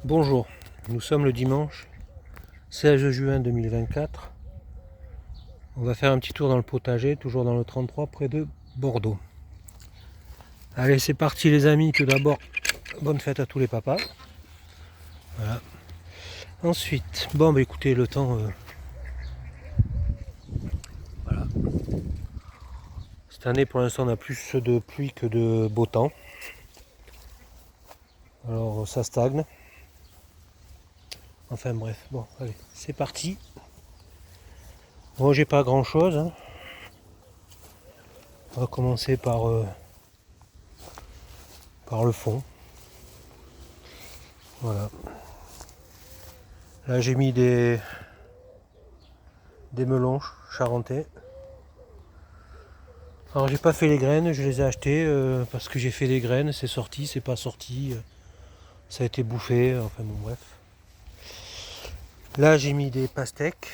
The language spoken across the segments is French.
Bonjour, nous sommes le dimanche 16 juin 2024. On va faire un petit tour dans le potager, toujours dans le 33 près de Bordeaux. Allez, c'est parti les amis. Tout d'abord, bonne fête à tous les papas. Voilà. Ensuite, écoutez, le temps, voilà. Cette année pour l'instant on a plus de pluie que de beau temps. Alors ça stagne. Enfin bref, bon allez, c'est parti. Moi j'ai pas grand chose, hein. On va commencer par le fond. Voilà. Là j'ai mis des melons charentais. Alors j'ai pas fait les graines, je les ai achetées parce que j'ai fait des graines, c'est sorti, c'est pas sorti, ça a été bouffé, enfin bon bref. Là j'ai mis des pastèques.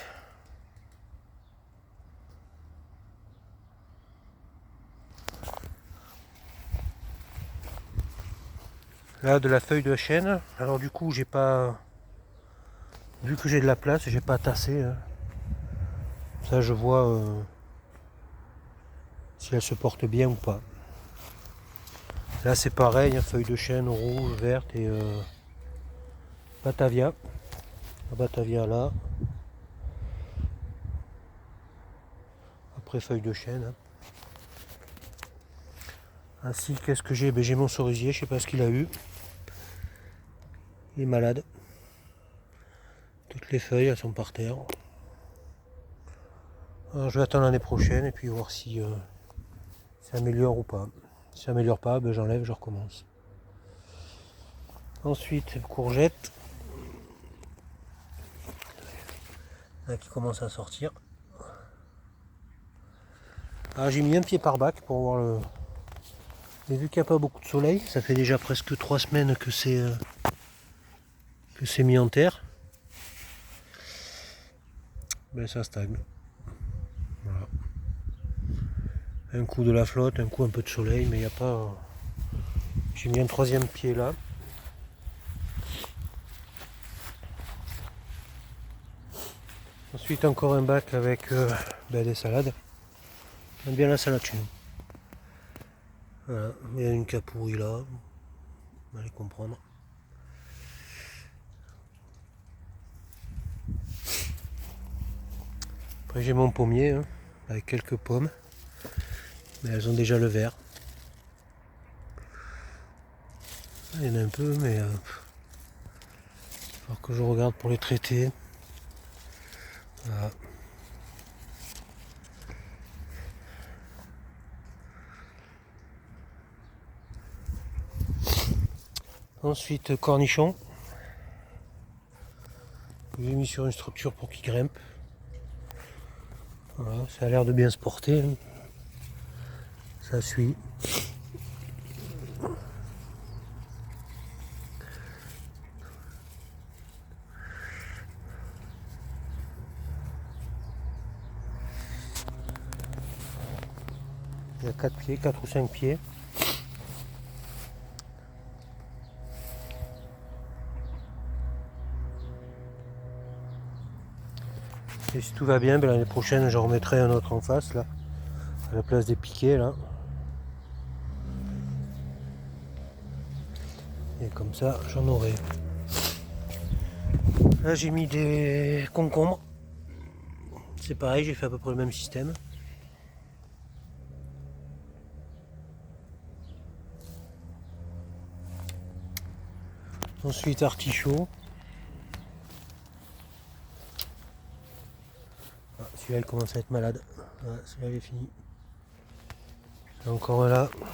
Là de la feuille de chêne. Alors du coup j'ai pas. Vu que j'ai de la place, j'ai pas tassé, hein. Ça je vois si elle se porte bien ou pas. Là c'est pareil, hein, feuille de chêne rouge, verte et Batavia. La Batavia là. Après feuille de chêne, hein. Ainsi qu'est-ce que j'ai? J'ai mon cerisier, je sais pas ce qu'il a eu. Il est malade. Toutes les feuilles elles sont par terre. Alors je vais attendre l'année prochaine et puis voir si ça améliore ou pas. Si ça améliore pas, j'enlève, je recommence. Ensuite, courgettes. Là qui commence à sortir. Alors j'ai mis un pied par bac pour voir le. Mais vu qu'il n'y a pas beaucoup de soleil, ça fait déjà presque 3 semaines que c'est mis en terre. Ça stagne. Voilà. Un coup de la flotte, un coup un peu de soleil, mais il n'y a pas. J'ai mis un troisième pied là. Ensuite encore un bac avec des salades. J'aime bien la salade chez nous. Voilà, il y a une capouille là. Vous allez comprendre. Après j'ai mon pommier hein, avec quelques pommes. Mais elles ont déjà le vert. Il y en a un peu, mais il va falloir que je regarde pour les traiter. Voilà. Ensuite, cornichons. J'ai mis sur une structure pour qu'ils grimpent. Voilà, ça a l'air de bien se porter. Ça suit. Il y a 4 pieds, 4 ou 5 pieds. Et si tout va bien, l'année prochaine, j'en remettrai un autre en face, là, à la place des piquets, là. Et comme ça, j'en aurai. Là, j'ai mis des concombres. C'est pareil, j'ai fait à peu près le même système. Ensuite, artichaut. Ah, celui-là, il commence à être malade. Ah, celui-là, il est fini. Encore là. Il va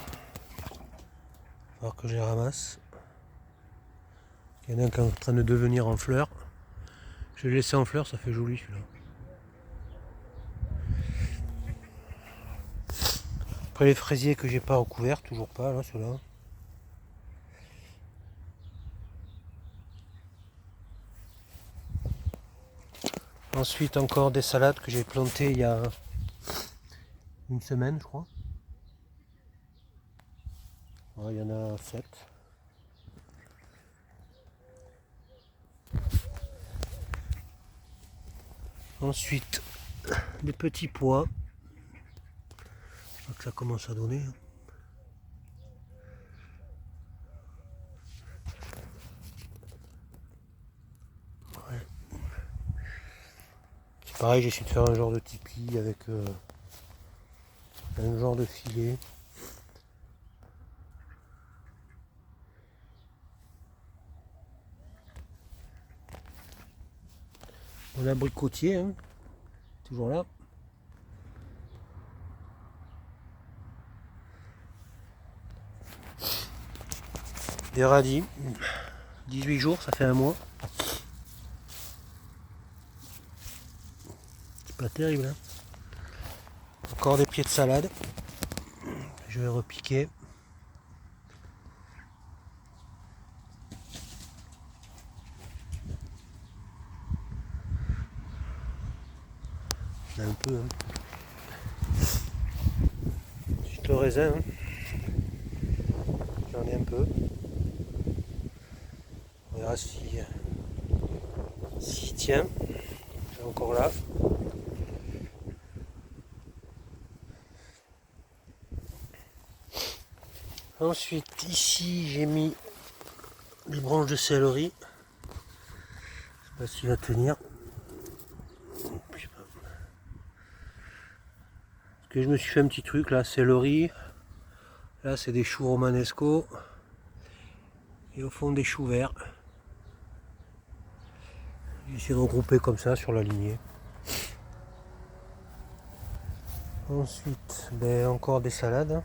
falloir que je les ramasse. Il y en a un qui est en train de devenir en fleurs. Je l'ai laissé en fleurs, ça fait joli celui-là. Après les fraisiers que j'ai pas recouverts, toujours pas là, ceux-là. Ensuite encore des salades que j'ai plantées il y a une semaine je crois. Il y en a 7. Ensuite, des petits pois. Je vois que ça commence à donner. Ouais. C'est pareil, j'essaie de faire un genre de tipi avec un genre de filet. On a abricotier, hein, toujours là. Des radis, 18 jours, ça fait un mois. C'est pas terrible, hein. Encore des pieds de salade. Je vais repiquer. Un peu, hein. Ensuite le raisin, hein. J'en ai un peu. On verra s'il tient. C'est encore là. Ensuite ici j'ai mis des branches de céleri. Je sais pas s'il va tenir. Parce que je me suis fait un petit truc là, céleri. Là c'est des choux romanesco. Et au fond des choux verts. J'essaie de regrouper comme ça sur la lignée. Ensuite, encore des salades.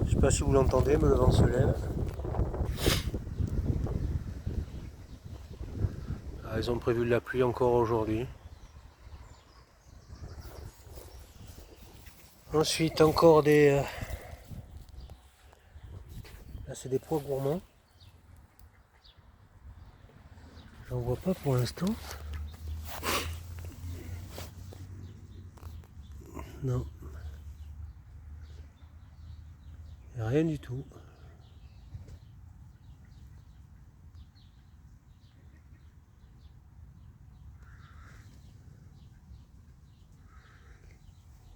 Je sais pas si vous l'entendez, mais le vent se lève. Ah, ils ont prévu de la pluie encore aujourd'hui. Ensuite, encore des... Là, c'est des pois gourmands. J'en vois pas pour l'instant. Non. Il n'y a rien du tout.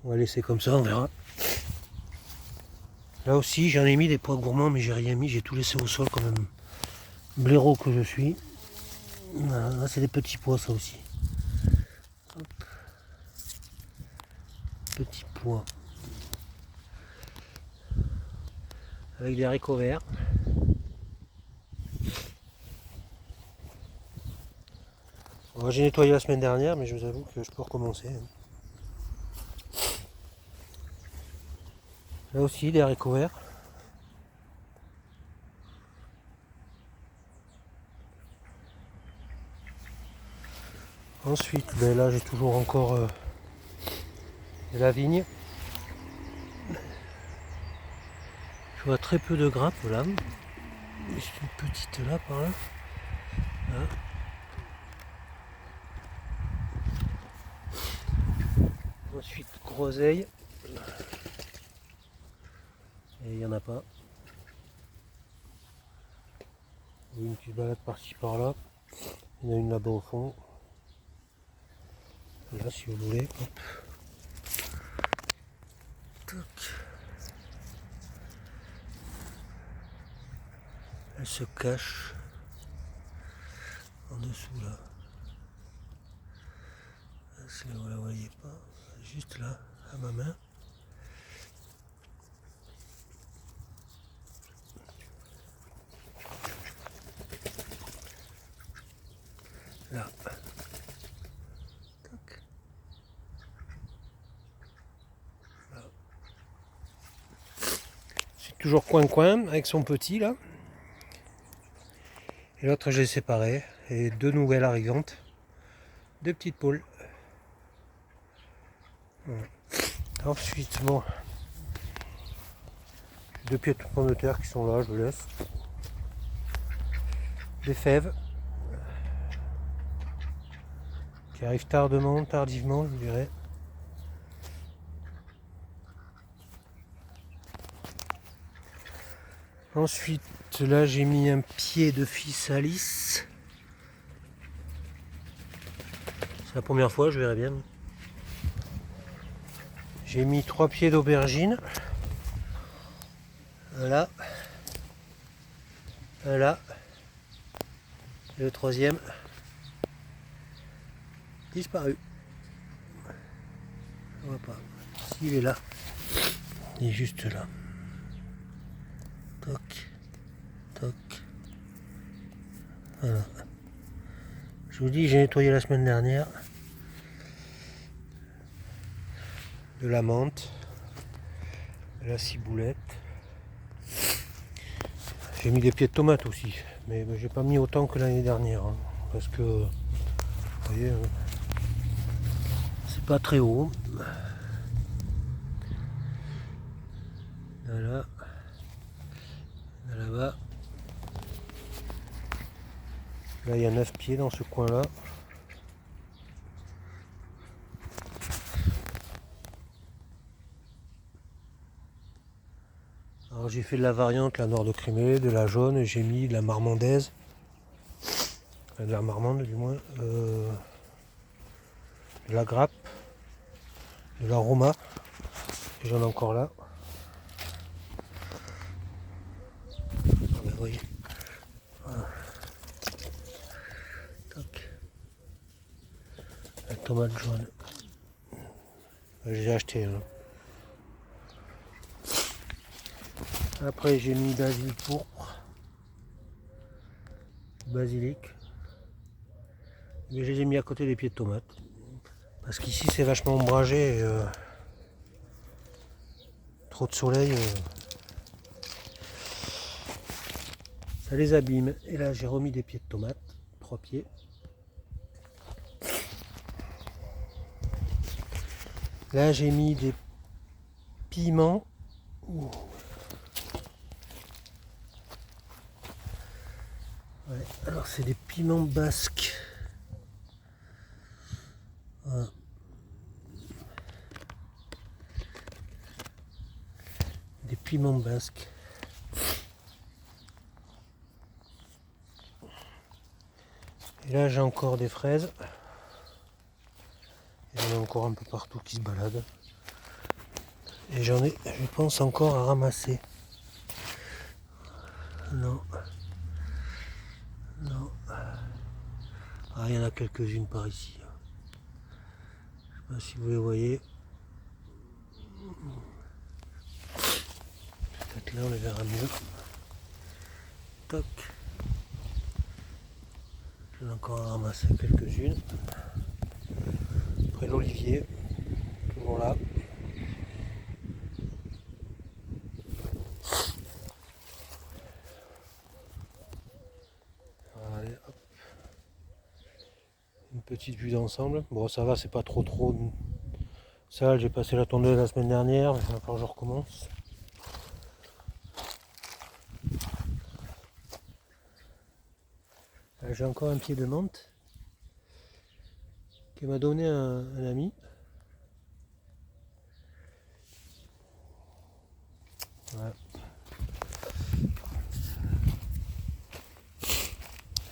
On va laisser comme ça, on verra. Là aussi, j'en ai mis des pois gourmands, mais j'ai rien mis. J'ai tout laissé au sol comme un blaireau que je suis. Voilà, là, c'est des petits pois, ça aussi. Hop. Petits pois. Avec des haricots verts. J'ai nettoyé la semaine dernière, mais je vous avoue que je peux recommencer. Là aussi, des haricots verts. Ensuite, là j'ai toujours encore de la vigne. Je vois très peu de grappes là. Juste une petite là par là. Là. Ensuite, groseille. Et il n'y en a pas. Une petite balade par-ci par-là. Il y en a une là-bas au fond. Là si vous voulez. Hop. Toc. Elle se cache en dessous là. Si vous ne la voyez pas, juste là, à ma main. Là. Toc. Là. C'est toujours coin-coin avec son petit là. Et l'autre je l'ai séparé. Et deux nouvelles arrivantes. Deux petites poules. Voilà. Ensuite, bon. Deux pieds de pommes de terre qui sont là, je laisse. Des fèves. Qui arrivent tardivement, je dirais. Ensuite, là j'ai mis un pied de physalis. C'est la première fois, je verrai bien. J'ai mis 3 pieds d'aubergine. Voilà. Voilà. Et le troisième disparu. On voit pas. S'il est là. Il est juste là. Toc. Toc. Voilà. Je vous dis, j'ai nettoyé la semaine dernière. De la menthe. De la ciboulette. J'ai mis des pieds de tomates aussi. Mais j'ai pas mis autant que l'année dernière. Hein, parce que, vous voyez, c'est pas très haut. Voilà. Là-bas. Là, il y a 9 pieds dans ce coin-là. Alors j'ai fait de la variante, la noire de Crimée, de la jaune, j'ai mis de la marmandaise. De la marmande du moins. De la grappe. De la roma. J'en ai encore là. Ah ben, vous voyez. Voilà. Tac. La tomate jaune. J'ai acheté. Hein. Après j'ai mis basil pourpre. Basilic. Mais je les ai mis à côté des pieds de tomates. Parce qu'ici c'est vachement ombragé. Trop de soleil. Ça les abîme. Et là j'ai remis des pieds de tomates. 3 pieds. Là j'ai mis des piments. Ouh. Ouais, alors c'est des piments basques. Voilà. Des piments basques. Et là j'ai encore des fraises. Il y en a encore un peu partout qui se baladent. Et j'en ai, je pense, encore à ramasser. Non. Non. Ah, il y en a quelques-unes par ici. Je sais pas si vous les voyez. Peut-être là on les verra mieux. Toc. J'en ai encore à ramasser quelques-unes. Après l'olivier, toujours là. Allez, hop. Une petite vue d'ensemble. Bon, ça va, c'est pas trop sale. J'ai passé la tondeuse la semaine dernière, mais il va falloir que je recommence. Là, j'ai encore un pied de menthe qui m'a donné un ami. Voilà.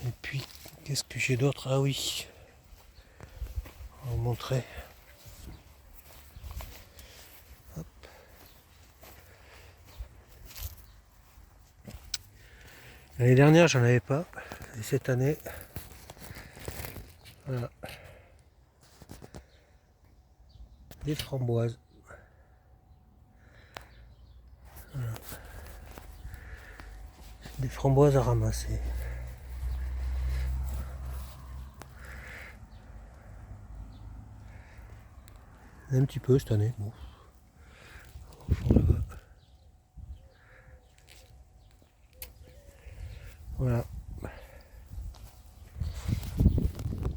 Et puis, qu'est-ce que j'ai d'autre? Ah oui, on va vous montrer. Hop. L'année dernière, j'en avais pas. Et cette année, voilà. Des framboises. Voilà. Des framboises à ramasser. Un petit peu cette année. Bon. Au fond, là-bas. Voilà.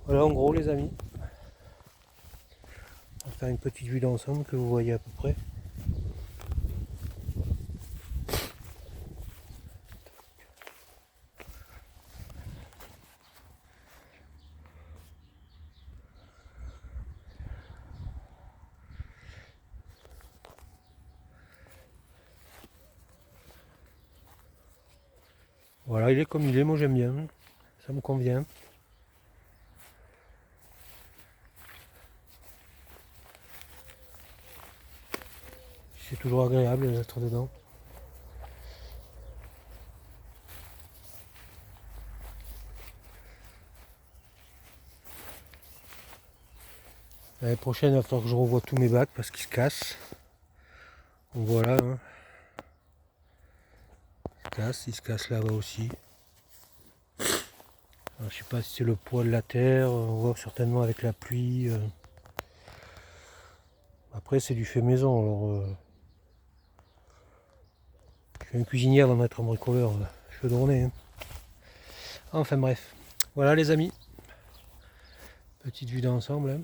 Voilà en gros les amis. On va faire une petite vue d'ensemble que vous voyez à peu près. Voilà, il est comme il est, moi j'aime bien, ça me convient. C'est toujours agréable d'être dedans. L'année prochaine, il va falloir que je revoie tous mes bacs parce qu'ils se cassent. Donc voilà, hein. Il se casse là-bas aussi. Alors, je sais pas si c'est le poids de la terre, on voit certainement avec la pluie. Après c'est du fait maison, alors je suis un cuisinier avant d'être un bricoleur, chaudronné. Hein. Enfin bref, voilà les amis, petite vue d'ensemble. Hein.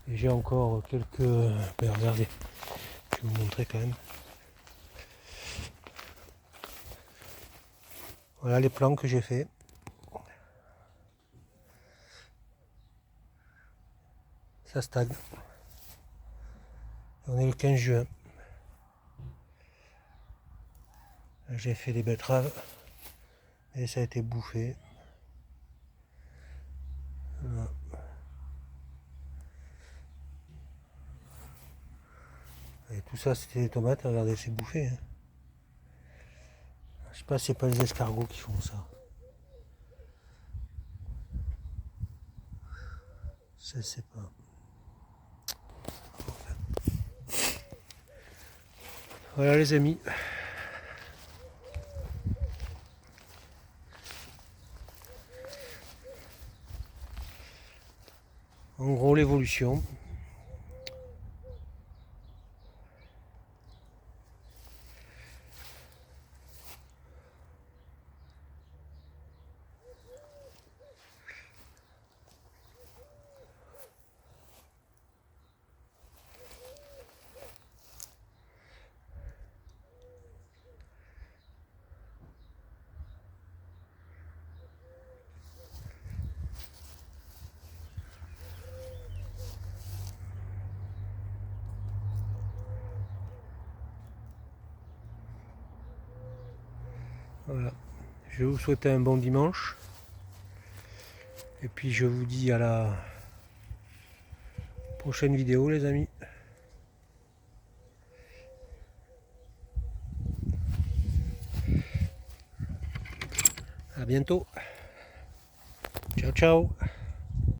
Et j'ai encore quelques... Ben, regardez, je vais vous montrer quand même. Voilà les plans que j'ai fait. Ça stagne. On est le 15 juin. J'ai fait des betteraves et ça a été bouffé. Voilà. Et tout ça c'était des tomates, regardez, c'est bouffé. Hein. Je sais pas si c'est pas les escargots qui font ça. Je sais pas. Voilà les amis. En gros l'évolution. Voilà. Je vais vous souhaiter un bon dimanche. Et puis je vous dis à la prochaine vidéo les amis. À bientôt. Ciao ciao.